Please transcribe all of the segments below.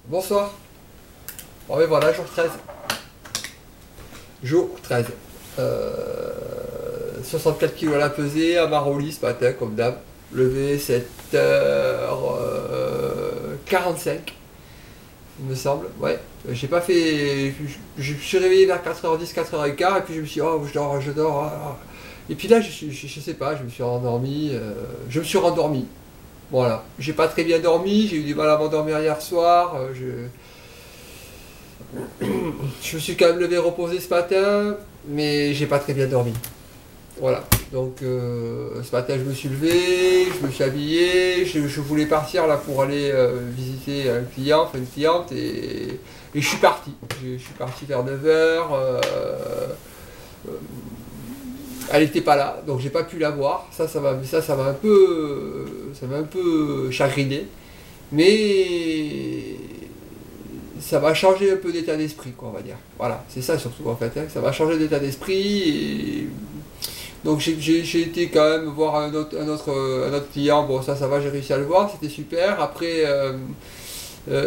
Bonsoir. Bon, et voilà, jour 13. Jour 13. 64 kilos à la pesée, à Maroli ce matin, comme d'hab. Levé 7h45, il me semble. Ouais. J'ai pas fait. Je me suis réveillé vers 4h10, 4h15, et puis je me suis dit, oh, je dors, je dors. Et puis là, je sais pas, je me suis endormi. Je me suis rendormi. Voilà. J'ai pas très bien dormi, j'ai eu du mal à m'endormir hier soir. Je me suis quand même levé reposé ce matin, mais j'ai pas très bien dormi. Voilà. Donc ce matin je me suis levé, je me suis habillé, je voulais partir là pour aller visiter un client, enfin une cliente, et je suis parti. Je suis parti vers 9h. Elle n'était pas là, donc j'ai pas pu la voir. Ça m'a un peu chagriné. Mais ça m'a changé un peu d'état d'esprit, quoi, on va dire. Voilà, c'est ça surtout en fait, hein. Ça m'a changé d'état d'esprit. Donc j'ai été quand même voir un autre client. Bon, ça va, j'ai réussi à le voir, c'était super. Après,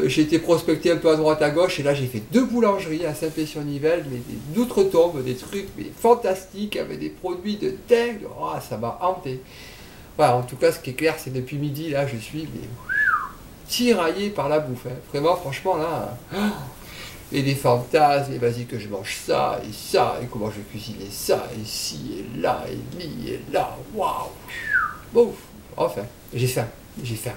j'ai été prospecté un peu à droite à gauche, et là j'ai fait deux boulangeries à Saint-Pé-sur-Nivelle, mais d'outre-tombe, des trucs mais fantastiques, avec des produits de dingue. Oh, ça m'a hanté. Voilà, en tout cas, ce qui est clair, c'est depuis midi, là, je suis mais, tiraillé par la bouffe, hein. Vraiment, franchement, là. Et des fantasmes, et vas-y que je mange ça, et comment je vais cuisiner ça, et ci, et là, et li, et là, waouh. Bon, enfin, j'ai faim, j'ai faim.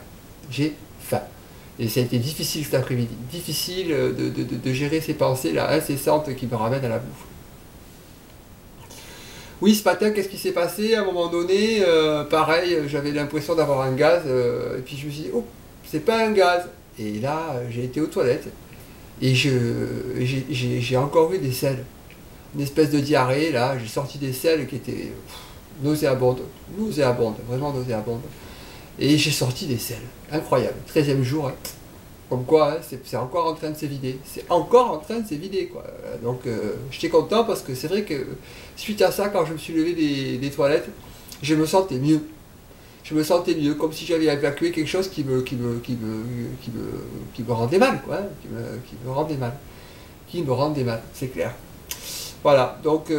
Et ça a été difficile cet après-midi, difficile de gérer ces pensées là incessantes qui me ramènent à la bouffe. Oui, ce matin, qu'est-ce qui s'est passé? À un moment donné, pareil, j'avais l'impression d'avoir un gaz, et puis je me suis dit, oh, c'est pas un gaz. Et là, j'ai été aux toilettes, et j'ai encore eu des selles. Une espèce de diarrhée, là, j'ai sorti des selles qui étaient nauséabondes, nauséabondes, vraiment nauséabondes. Et j'ai sorti des selles, incroyable. 13e jour, hein. Comme quoi, hein, c'est encore en train de se vider. C'est encore en train de se vider, quoi. Donc, j'étais content parce que c'est vrai que suite à ça, quand je me suis levé des toilettes, je me sentais mieux. Je me sentais mieux, comme si j'avais évacué quelque chose qui me rendait mal, quoi, hein, qui me rendait mal. Qui me rendait mal, c'est clair. Voilà, donc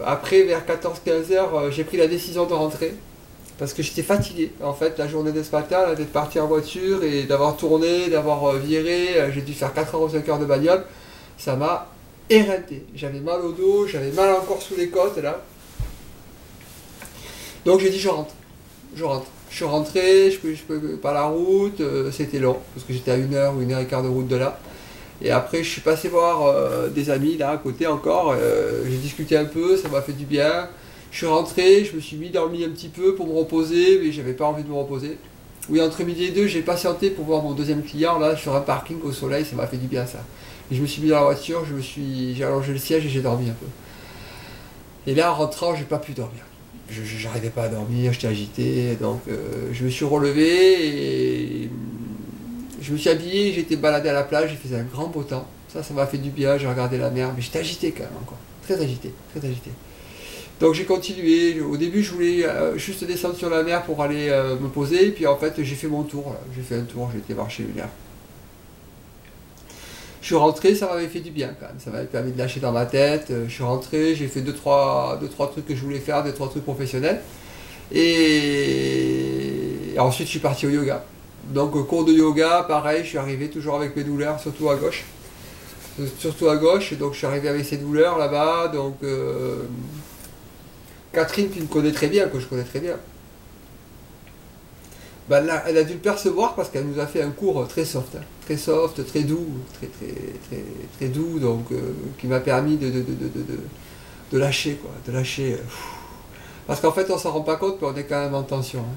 après, vers 14-15 heures, j'ai pris la décision de rentrer. Parce que j'étais fatigué, en fait, la journée de ce matin, là, d'être parti en voiture et d'avoir tourné, d'avoir viré, j'ai dû faire 4 heures ou 5 heures de bagnole, ça m'a éreinté. J'avais mal au dos, j'avais mal encore sous les côtes, là. Donc j'ai dit, je rentre, je rentre. Je suis rentré, je peux pas la route, c'était long, parce que j'étais à 1 heure ou 1 heure et quart de route de là. Et après, je suis passé voir des amis, là, à côté encore, j'ai discuté un peu, ça m'a fait du bien. Je suis rentré, je me suis mis dormi un petit peu pour me reposer, mais j'avais pas envie de me reposer. Oui, entre midi et deux, j'ai patienté pour voir mon deuxième client là sur un parking au soleil, ça m'a fait du bien ça. Et je me suis mis dans la voiture, j'ai allongé le siège et j'ai dormi un peu. Et là, en rentrant, j'ai pas pu dormir. J'arrivais pas à dormir, j'étais agité, donc je me suis relevé et je me suis habillé, j'ai été baladé à la plage, il faisait un grand beau temps. Ça m'a fait du bien, j'ai regardé la mer, mais j'étais agité quand même encore. Très agité, très agité. Donc j'ai continué. Au début, je voulais juste descendre sur la mer pour aller me poser. Puis en fait, j'ai fait mon tour, là. J'ai fait un tour, j'ai été marcher 1 heure. Je suis rentré, ça m'avait fait du bien quand même. Ça m'avait permis de lâcher dans ma tête. Je suis rentré, j'ai fait deux, trois trucs que je voulais faire, deux, trois trucs professionnels. Et ensuite, je suis parti au yoga. Donc, cours de yoga, pareil, je suis arrivé toujours avec mes douleurs, surtout à gauche. Surtout à gauche, donc je suis arrivé avec ces douleurs là-bas. Donc, Catherine, qui me connaît très bien, que je connais très bien, bah, là, elle a dû le percevoir parce qu'elle nous a fait un cours très soft, hein. Très soft, très doux, très doux, donc qui m'a permis de lâcher, quoi, de lâcher. Parce qu'en fait, on s'en rend pas compte, mais on est quand même en tension, hein.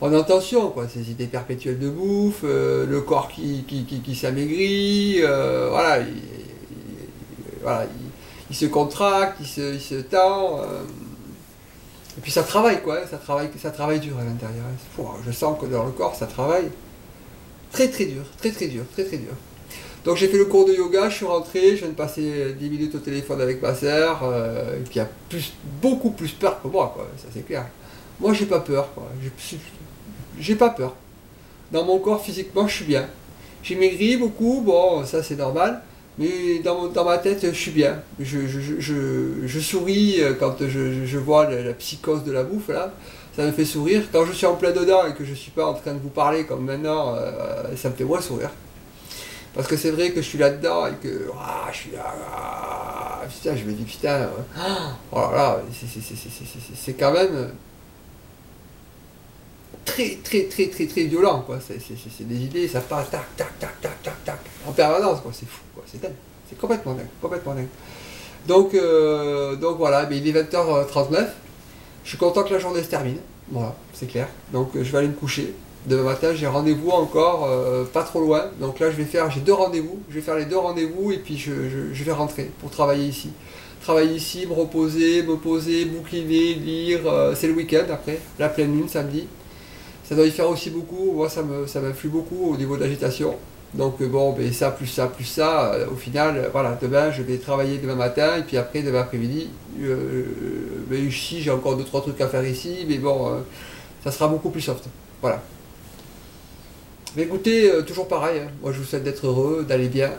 On est en tension, quoi, ces idées perpétuelles de bouffe, le corps qui s'amaigrit, voilà, voilà, il se contracte, il se tend. Et puis ça travaille, quoi, hein, ça travaille dur à l'intérieur, hein. Je sens que dans le corps ça travaille très dur, très dur. Donc j'ai fait le cours de yoga, je suis rentré, je viens de passer 10 minutes au téléphone avec ma sœur, qui a beaucoup plus peur que moi, quoi, ça c'est clair. Moi j'ai pas peur, quoi. J'ai pas peur. Dans mon corps physiquement je suis bien. J'ai maigri beaucoup, bon, ça c'est normal. Mais dans ma tête, je suis bien. Je souris quand je vois la psychose de la bouffe, là. Ça me fait sourire. Quand je suis en plein dedans et que je ne suis pas en train de vous parler comme maintenant, ça me fait moins sourire. Parce que c'est vrai que je suis là-dedans et que je suis là. Putain, je me dis putain, oh là là, c'est quand même très très très très très violent, quoi. C'est des idées, ça passe tac tac tac tac tac tac en permanence, quoi. C'est fou, quoi. C'est dingue. C'est complètement dingue, complètement dingue. Donc voilà, mais il est 20h39. Je suis content que la journée se termine. Voilà, c'est clair. Donc je vais aller me coucher. Demain matin, j'ai rendez-vous encore pas trop loin. Donc là, j'ai 2 rendez-vous. Je vais faire les 2 rendez-vous et puis je vais rentrer pour travailler ici. Travailler ici, me reposer, me poser, bouquiner, lire. C'est le week-end après, la pleine lune samedi. Ça doit y faire aussi beaucoup. Moi, ça m'influe beaucoup au niveau de l'agitation. Donc bon, ben, ça, plus ça, plus ça, au final, voilà, demain, je vais travailler demain matin, et puis après, demain après-midi, ben, ici, j'ai encore 2-3 trucs à faire ici, mais bon, ça sera beaucoup plus soft. Voilà. Mais écoutez, toujours pareil, hein. Moi je vous souhaite d'être heureux, d'aller bien,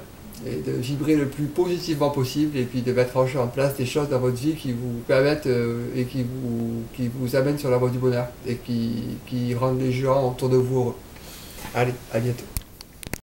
et de vibrer le plus positivement possible, et puis de mettre en place des choses dans votre vie qui vous permettent et qui vous amènent sur la voie du bonheur, et qui rendent les gens autour de vous heureux. Allez, à bientôt.